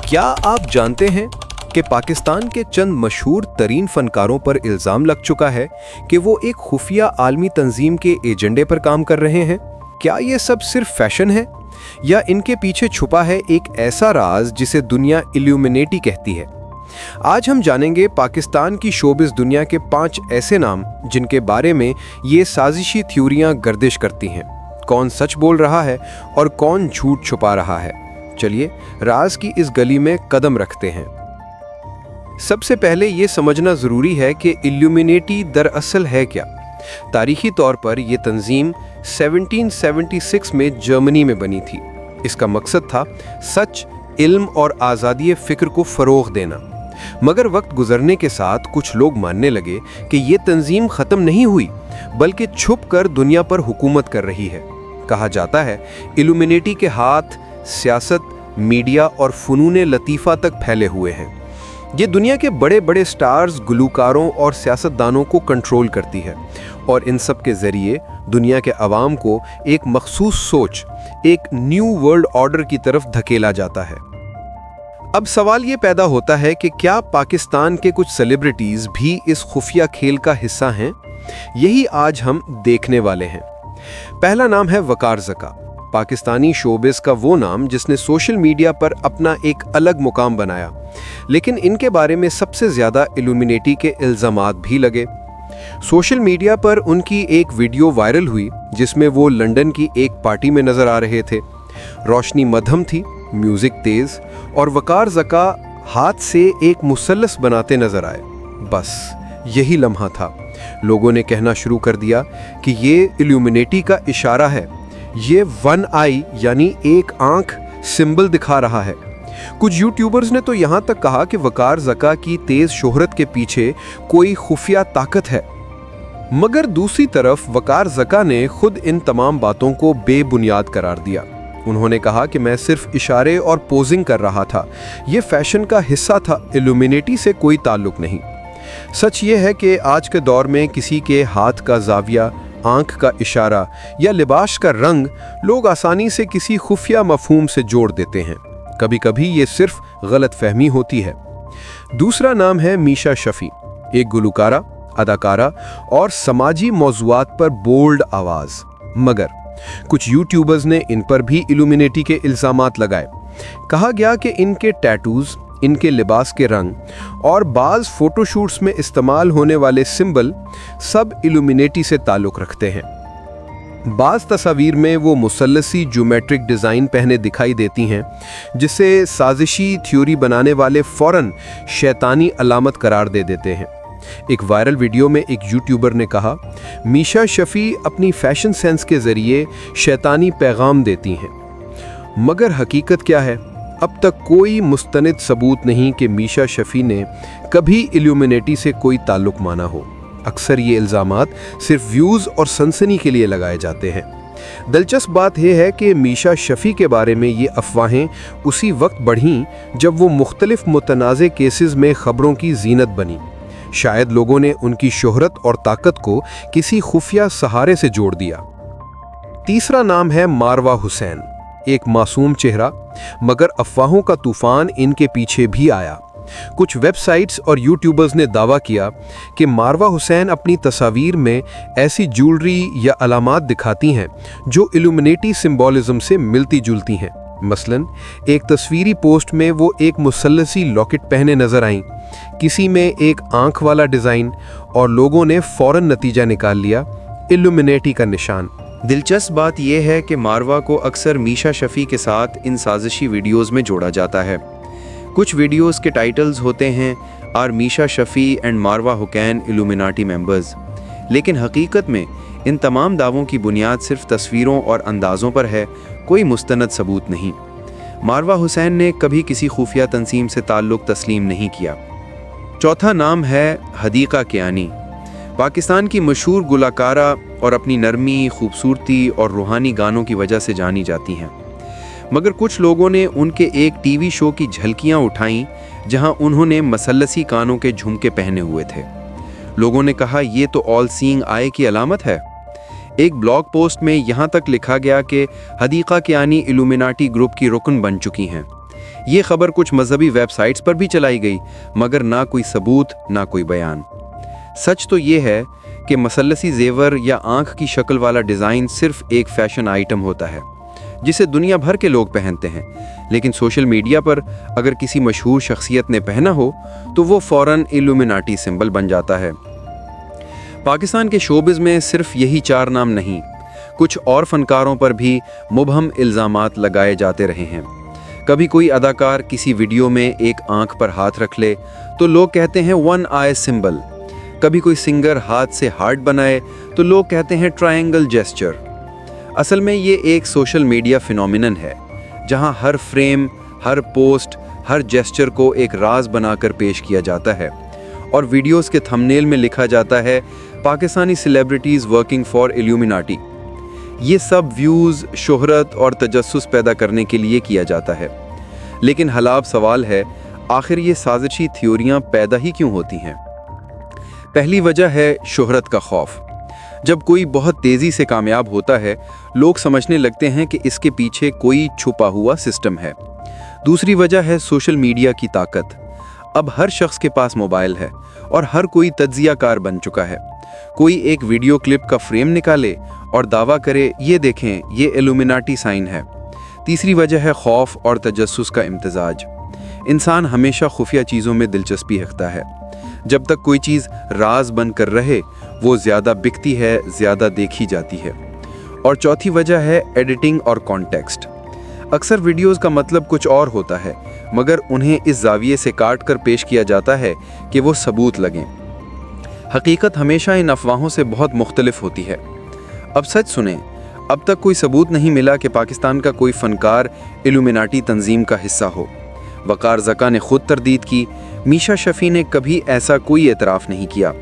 क्या आप जानते हैं कि पाकिस्तान के चंद मशहूर तरीन फनकारों पर इल्ज़ाम लग चुका है कि वो एक खुफिया आलमी तंजीम के एजेंडे पर काम कर रहे हैं? क्या ये सब सिर्फ फैशन है या इनके पीछे छुपा है एक ऐसा राज जिसे दुनिया इल्यूमिनेटी कहती है? आज हम जानेंगे पाकिस्तान की शोबिस दुनिया के 5 ऐसे नाम जिनके बारे में ये साजिशी थ्योरियां गर्दिश करती हैं। कौन सच बोल रहा है और कौन झूठ छुपा रहा है? चलिए राज की इस गली में कदम रखते हैं। सबसे पहले ये समझना ज़रूरी है कि इल्यूमिनेटी दरअसल है क्या। तारीखी तौर पर यह तंजीम 1776 में जर्मनी में बनी थी। इसका मकसद था सच, इल्म और आज़ादी फ़िक्र को फ़रोग़ देना। मगर वक्त गुजरने के साथ कुछ लोग मानने लगे कि ये तंजीम ख़त्म नहीं हुई बल्कि छुप कर दुनिया पर हुकूमत कर रही है। कहा जाता है इल्यूमिनेटी के हाथ सियासत, मीडिया और फ़नून लतीफ़ा तक फैले हुए हैं। ये दुनिया के बड़े बड़े स्टार्स, गुलकारों और सियासतदानों को कंट्रोल करती है और इन सब के ज़रिए दुनिया के अवाम को एक मखसूस सोच, एक न्यू वर्ल्ड ऑर्डर की तरफ धकेला जाता है। अब सवाल ये पैदा होता है कि क्या पाकिस्तान के कुछ सेलिब्रिटीज़ भी इस खुफिया खेल का हिस्सा हैं? यही आज हम देखने वाले हैं। पहला नाम है वकार ज़का, पाकिस्तानी शोबिस का वो नाम जिसने सोशल मीडिया पर अपना एक अलग मुकाम बनाया। लेकिन इनके बारे में सबसे ज़्यादा इल्यूमिनेटी के इल्ज़ामात भी लगे। सोशल मीडिया पर उनकी एक वीडियो वायरल हुई जिसमें वो लंदन की एक पार्टी में नज़र आ रहे थे। रोशनी मध्यम थी, म्यूज़िक तेज़ और वकार ज़का हाथ से एक मुसल्लस बनाते नज़र आए। बस यही लम्हा था। लोगों ने कहना शुरू कर दिया कि ये इल्यूमिनेटी का इशारा है, ये वन आई यानी एक आंख सिंबल दिखा रहा है। कुछ यूट्यूबर्स ने तो यहाँ तक कहा कि वकार ज़का की तेज़ शोहरत के पीछे कोई खुफिया ताकत है। मगर दूसरी तरफ वकार ज़का ने खुद इन तमाम बातों को बेबुनियाद करार दिया। उन्होंने कहा कि मैं सिर्फ इशारे और पोजिंग कर रहा था, ये फैशन का हिस्सा था, इल्यूमिनेटी से कोई ताल्लुक नहीं। सच ये है कि आज के दौर में किसी के हाथ का जाविया, आंख का इशारा या लिबास का रंग लोग आसानी से किसी खुफिया मफहूम से जोड़ देते हैं। कभी कभी ये सिर्फ गलत फहमी होती है। दूसरा नाम है मीशा शफी, एक गुलकारा, अदाकारा और समाजी मौज़ूआत पर बोल्ड आवाज़। मगर कुछ यूट्यूबर्स ने इन पर भी इल्यूमिनेटी के इल्ज़ामात लगाए। कहा गया कि इनके टैटूज़, इनके लिबास के रंग और बाज़ फ़ोटोशूट्स में इस्तेमाल होने वाले सिंबल सब इल्यूमिनेटी से ताल्लुक़ रखते हैं। बाज़ तस्वीर में वो मुसल्लसी ज्योमेट्रिक डिज़ाइन पहने दिखाई देती हैं जिसे साजिशी थ्योरी बनाने वाले फ़ौरन शैतानी अलामत करार दे देते हैं। एक वायरल वीडियो में एक यूट्यूबर ने कहा, मीशा शफी अपनी फैशन सेंस के ज़रिए शैतानी पैगाम देती हैं। मगर हकीकत क्या है? अब तक कोई मुस्तनिद सबूत नहीं कि मीशा शफी ने कभी इल्यूमिनेटी से कोई ताल्लुक़ माना हो। अक्सर ये इल्ज़ामात सिर्फ व्यूज़ और सनसनी के लिए लगाए जाते हैं। दिलचस्प बात यह है कि मीशा शफी के बारे में ये अफवाहें उसी वक्त बढ़ीं जब वो मुख्तलिफ मुतनाज़े केसेस में ख़बरों की जीनत बनी। शायद लोगों ने उनकी शोहरत और ताकत को किसी खुफिया सहारे से जोड़ दिया। तीसरा नाम है मारवा हुसैन, एक मासूम चेहरा, मगर अफवाहों का तूफान इनके पीछे भी आया। कुछ वेबसाइट्स और यूट्यूबर्स ने दावा किया कि मारवा हुसैन अपनी तस्वीर में ऐसी ज्वेलरी या अलामात दिखाती हैं जो इल्यूमिनेटी सिंबॉलिज्म से मिलती जुलती हैं। मसलन एक तस्वीरी पोस्ट में वो एक मुसल्लसी लॉकेट पहने नजर आईं, किसी में एक आंख वाला डिज़ाइन, और लोगों ने फ़ौरन नतीजा निकाल लिया, इल्यूमिनेटी का निशान। दिलचस्प बात यह है कि मारवा को अक्सर मीशा शफी के साथ इन साजिशी वीडियोज़ में जोड़ा जाता है। कुछ वीडियोज़ के टाइटल्स होते हैं are Meesha Shafi and Marwa Hussain illuminati members, लेकिन हकीकत में इन तमाम दावों की बुनियाद सिर्फ तस्वीरों और अंदाज़ों पर है, कोई मुस्तनद सबूत नहीं। मारवा हुसैन ने कभी किसी खुफिया तंजीम से ताल्लुक़ तस्लीम नहीं किया। चौथा नाम है हदीक़ा कियानी, पाकिस्तान की मशहूर गुलकारा और अपनी नरमी, खूबसूरती और रूहानी गानों की वजह से जानी जाती हैं। मगर कुछ लोगों ने उनके एक टीवी शो की झलकियां उठाईं जहां उन्होंने मसल्लसी कानों के झुमके पहने हुए थे। लोगों ने कहा ये तो ऑल सीइंग आई की अलामत है। एक ब्लॉग पोस्ट में यहाँ तक लिखा गया कि हदीक़ा कियानी इल्यूमिनाटी ग्रुप की रुकन बन चुकी हैं। ये खबर कुछ मजहबी वेबसाइट्स पर भी चलाई गई, मगर ना कोई सबूत ना कोई बयान। सच तो ये है कि मसल्लसी जेवर या आंख की शक्ल वाला डिज़ाइन सिर्फ एक फैशन आइटम होता है जिसे दुनिया भर के लोग पहनते हैं, लेकिन सोशल मीडिया पर अगर किसी मशहूर शख्सियत ने पहना हो तो वो फौरन इल्यूमिनाटी सिंबल बन जाता है। पाकिस्तान के शोबिज़ में सिर्फ यही 4 नाम नहीं, कुछ और फनकारों पर भी मुबहम इल्ज़ामात लगाए जाते रहे हैं। कभी कोई अदाकार किसी वीडियो में एक आंख पर हाथ रख ले तो लोग कहते हैं 1 आई सिंबल। कभी कोई सिंगर हाथ से हार्ट बनाए तो लोग कहते हैं ट्रायंगल जेस्चर। असल में ये एक सोशल मीडिया फिनोमिनन है जहां हर फ्रेम, हर पोस्ट, हर जेस्चर को एक राज बनाकर पेश किया जाता है और वीडियोस के थंबनेल में लिखा जाता है Pakistani celebrities working for illuminati. ये सब व्यूज़, शोहरत और तजस्सुस पैदा करने के लिए किया जाता है। लेकिन हलाब सवाल है, आखिर ये साजिशी थ्योरियाँ पैदा ही क्यों होती हैं? पहली वजह है शोहरत का खौफ। जब कोई बहुत तेज़ी से कामयाब होता है, लोग समझने लगते हैं कि इसके पीछे कोई छुपा हुआ सिस्टम है। दूसरी वजह है सोशल मीडिया की ताकत। अब हर शख्स के पास मोबाइल है और हर कोई तज्जियाकार बन चुका है। कोई एक वीडियो क्लिप का फ्रेम निकाले और दावा करे, ये देखें, ये इल्यूमिनाटी साइन है। तीसरी वजह है खौफ और तजस्सुस का इम्तिजाज। इंसान हमेशा खुफिया चीज़ों में दिलचस्पी रखता है। जब तक कोई चीज़ राज बन कर रहे, वो ज़्यादा बिकती है, ज़्यादा देखी जाती है। और चौथी वजह है एडिटिंग और कॉन्टेक्स्ट। अक्सर वीडियोस का मतलब कुछ और होता है, मगर उन्हें इस जाविये से काट कर पेश किया जाता है कि वो सबूत लगें। हकीकत हमेशा इन अफवाहों से बहुत मुख्तलिफ होती है। अब सच सुनें, अब तक कोई सबूत नहीं मिला कि पाकिस्तान का कोई फनकार इल्यूमिनाटी तंजीम का हिस्सा हो। वकार ज़का ने खुद तरदीद की, मीशा शफ़ी ने कभी ऐसा कोई एतराफ़ नहीं किया।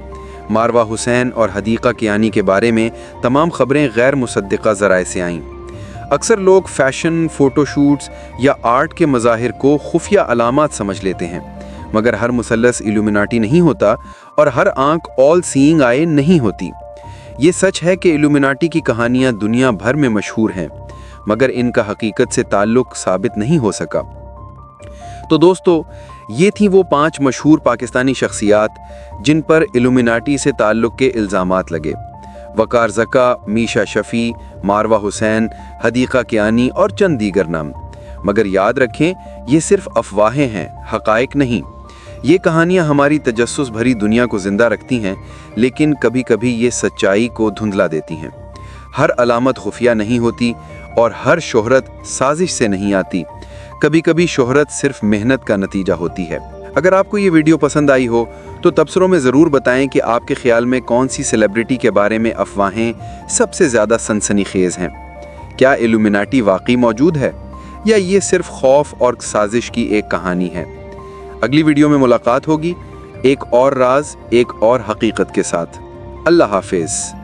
मारवा हुसैन और हदीक़ा कियानी के बारे में तमाम खबरें गैर मुसद्दिक़ा ज़राए से आईं। अक्सर लोग फ़ैशन, फ़ोटोशूट्स या आर्ट के मज़ाहिर को खुफिया अलामात समझ लेते हैं, मगर हर मुसल्लस इल्यूमिनाटी नहीं होता और हर आंख ऑल सीइंग आई नहीं होती। ये सच है कि इल्यूमिनाटी की कहानियाँ दुनिया भर में मशहूर हैं, मगर इनका हकीकत से ताल्लुक़ साबित नहीं हो सका। तो दोस्तों, ये थी वो 5 मशहूर पाकिस्तानी शख्सियात जिन पर इल्यूमिनाटी से ताल्लुक़ के इल्ज़ामात लगे। वकार ज़का, मीशा शफ़ी, मारवा हुसैन, हदीक़ा कियानी और चंद दीगर नाम। मगर याद रखें, ये सिर्फ अफवाहें हैं, हक़ाइक़ नहीं। ये कहानियाँ हमारी तजस्सुस भरी दुनिया को ज़िंदा रखती हैं, लेकिन कभी कभी ये सच्चाई को धुंधला देती हैं। हर अलामत खुफिया नहीं होती और हर शोहरत साजिश से नहीं आती। कभी कभी शोहरत सिर्फ मेहनत का नतीजा होती है। अगर आपको ये वीडियो पसंद आई हो तो तबसरों में ज़रूर बताएं कि आपके ख्याल में कौन सी सेलिब्रिटी के बारे में अफवाहें सबसे ज़्यादा सनसनीखेज़ हैं। क्या इल्यूमिनाटी वाकई मौजूद है या ये सिर्फ खौफ और साजिश की एक कहानी है? अगली वीडियो में मुलाकात होगी एक और राज, एक और हकीकत के साथ। अल्लाह हाफिज़।